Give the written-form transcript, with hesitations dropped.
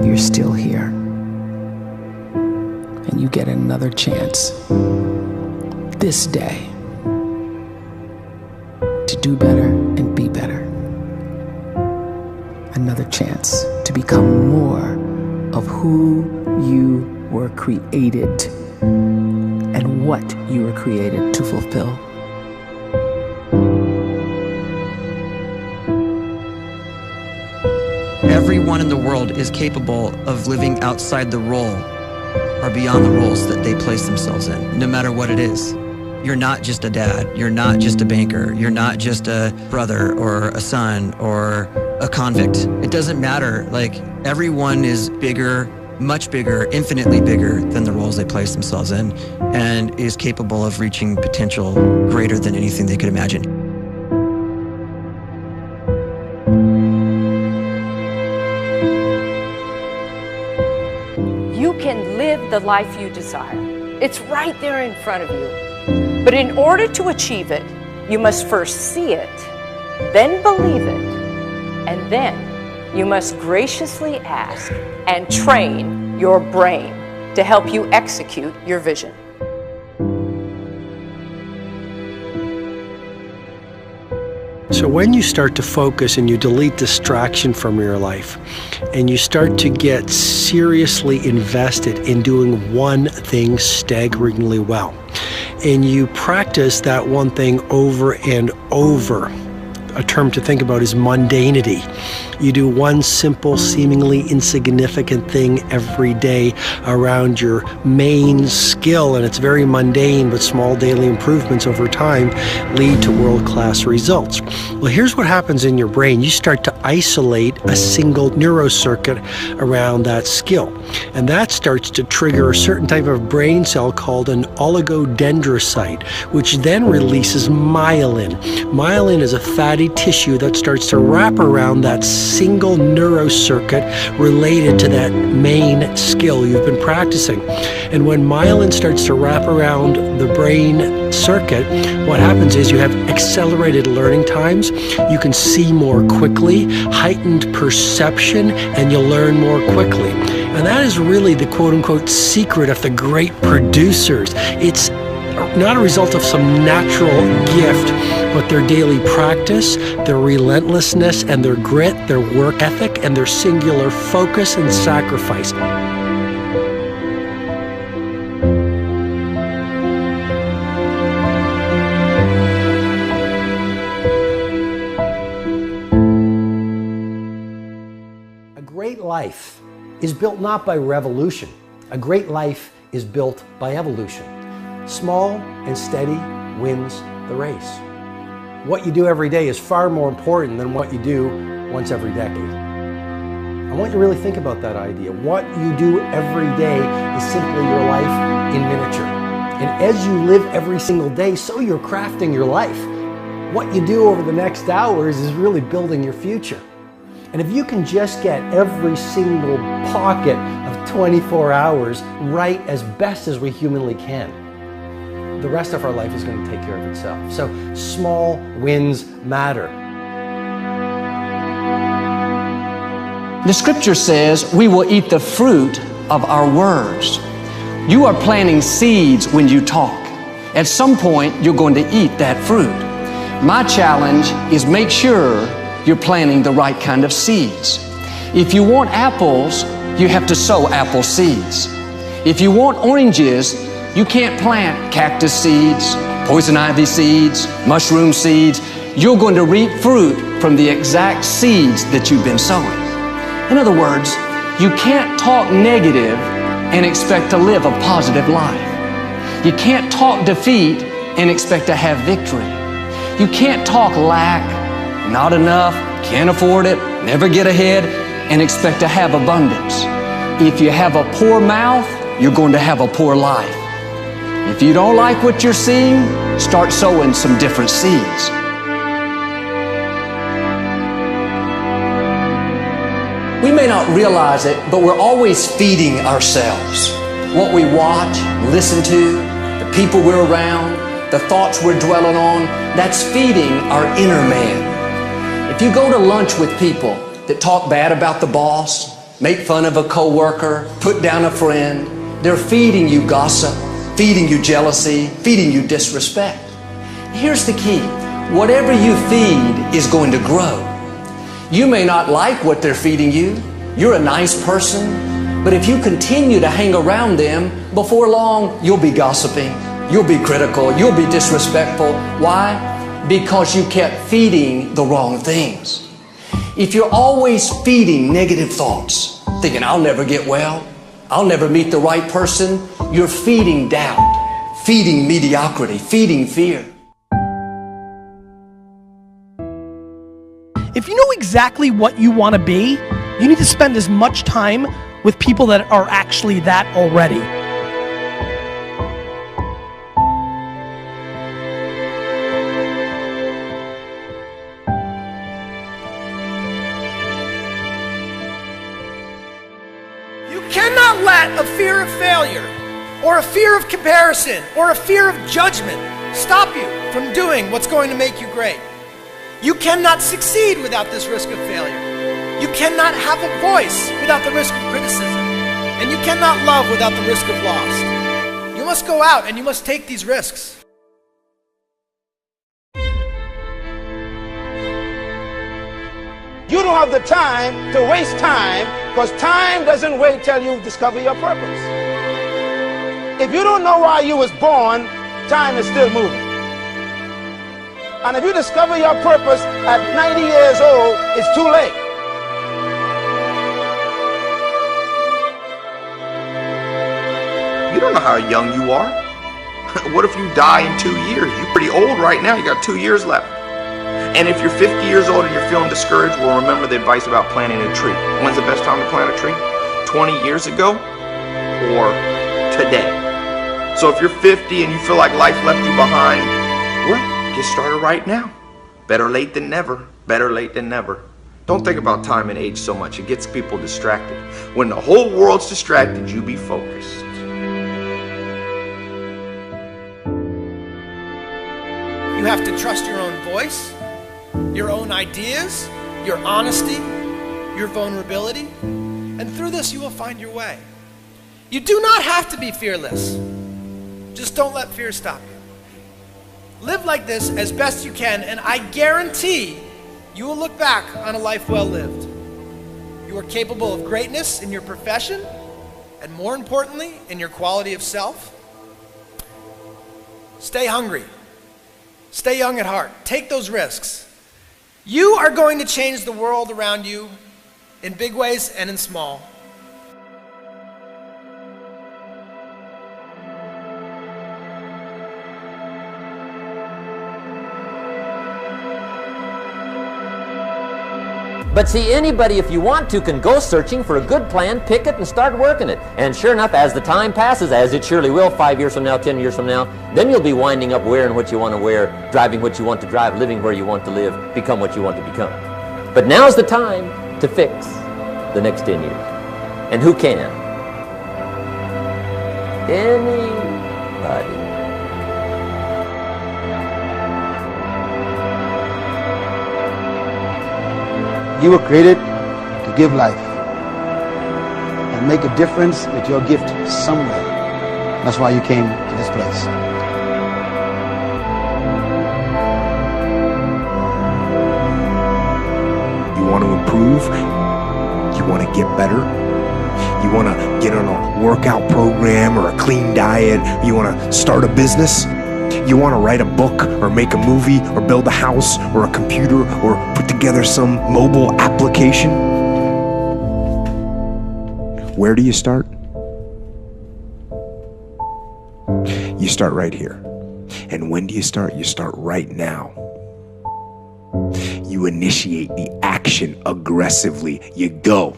you're still here. And you get another chance this day to do better and be better. Another chance to become more of who you were created and what you were created to fulfill. Everyone in the world is capable of living outside the role or beyond the roles that they place themselves in, no matter what it is. You're not just a dad, you're not just a banker, you're not just a brother or a son or a convict. It doesn't matter. Like, everyone is bigger, much bigger, infinitely bigger than the roles they place themselves in, and is capable of reaching potential greater than anything they could imagine. You can live the life you desire. It's right there in front of you. But in order to achieve it, you must first see it, then believe it, and then you must graciously ask and train your brain to help you execute your vision. So when you start to focus and you delete distraction from your life, and you start to get seriously invested in doing one thing staggeringly well, and you practice that one thing over and over, a term to think about is mundanity. You do one simple, seemingly insignificant thing every day around your main skill, and it's very mundane, but small daily improvements over time lead to world-class results. Well, here's what happens in your brain. You start to isolate a single neurocircuit around that skill, and that starts to trigger a certain type of brain cell called an oligodendrocyte, which then releases myelin. Myelin is a fatty tissue that starts to wrap around that single neurocircuit related to that main skill you've been practicing. And when myelin starts to wrap around the brain circuit, what happens is you have accelerated learning times, you can see more quickly, heightened perception, and you'll learn more quickly. And that is really the quote-unquote secret of the great producers. It's not a result of some natural gift, but their daily practice, their relentlessness and their grit, their work ethic, and their singular focus and sacrifice. A great life is built not by revolution. A great life is built by evolution. Small and steady wins the race. What you do every day is far more important than what you do once every decade. I want you to really think about that idea. What you do every day is simply your life in miniature. And as you live every single day, so you're crafting your life. What you do over the next hours is really building your future. And if you can just get every single pocket of 24 hours right as best as we humanly can, the rest of our life is going to take care of itself. So small wins matter. The scripture says we will eat the fruit of our words. You are planting seeds when you talk. At some point, you're going to eat that fruit. My challenge is make sure you're planting the right kind of seeds. If you want apples, you have to sow apple seeds. If you want oranges, you can't plant cactus seeds, poison ivy seeds, mushroom seeds. You're going to reap fruit from the exact seeds that you've been sowing. In other words, you can't talk negative and expect to live a positive life. You can't talk defeat and expect to have victory. You can't talk lack, not enough, can't afford it, never get ahead, and expect to have abundance. If you have a poor mouth, you're going to have a poor life. If you don't like what you're seeing, start sowing some different seeds. We may not realize it, but we're always feeding ourselves. What we watch, listen to, the people we're around, the thoughts we're dwelling on, that's feeding our inner man. If you go to lunch with people that talk bad about the boss, make fun of a coworker, put down a friend. They're feeding you gossip, feeding you jealousy, feeding you disrespect. Here's the key. Whatever you feed is going to grow. You may not like what they're feeding you. You're a nice person. But if you continue to hang around them, before long, you'll be gossiping. You'll be critical. You'll be disrespectful. Why? Because you kept feeding the wrong things. If you're always feeding negative thoughts, thinking, I'll never get well, I'll never meet the right person, you're feeding doubt, feeding mediocrity, feeding fear. If you know exactly what you want to be, you need to spend as much time with people that are actually that already. You cannot let a fear of failure, or a fear of comparison, or a fear of judgment stop you from doing what's going to make you great. You cannot succeed without this risk of failure. You cannot have a voice without the risk of criticism. And you cannot love without the risk of loss. You must go out and you must take these risks. You don't have the time to waste time, because time doesn't wait till you discover your purpose. If you don't know why you was born, time is still moving. And if you discover your purpose at 90 years old, it's too late. You don't know how young you are. What if you die in 2 years? You're pretty old right now. You got 2 years left. And if you're 50 years old and you're feeling discouraged, well, remember the advice about planting a tree. When's the best time to plant a tree? 20 years ago or today? So if you're 50 and you feel like life left you behind, well, get started right now. Better late than never. Better late than never. Don't think about time and age so much. It gets people distracted. When the whole world's distracted, you be focused. You have to trust your own voice, your own ideas, your honesty, your vulnerability, and through this you will find your way. You do not have to be fearless. Just don't let fear stop you. Live like this as best you can, and I guarantee you will look back on a life well lived. You are capable of greatness in your profession, and more importantly, in your quality of self. Stay hungry. Stay young at heart. Take those risks. You are going to change the world around you in big ways and in small. But see, anybody, if you want to, can go searching for a good plan, pick it, and start working it. And sure enough, as the time passes, as it surely will 5 years from now, 10 years from now, then you'll be winding up wearing what you want to wear, driving what you want to drive, living where you want to live, become what you want to become. But now's the time to fix the next 10 years. And who can? Anybody. You were created to give life and make a difference with your gift somewhere. That's why you came to this place. You want to improve? You want to get better? You want to get on a workout program or a clean diet? You want to start a business? You want to write a book or make a movie or build a house or a computer or put together some mobile application? Where do you start? You start right here. And when do you start? You start right now. You initiate the action aggressively. You go.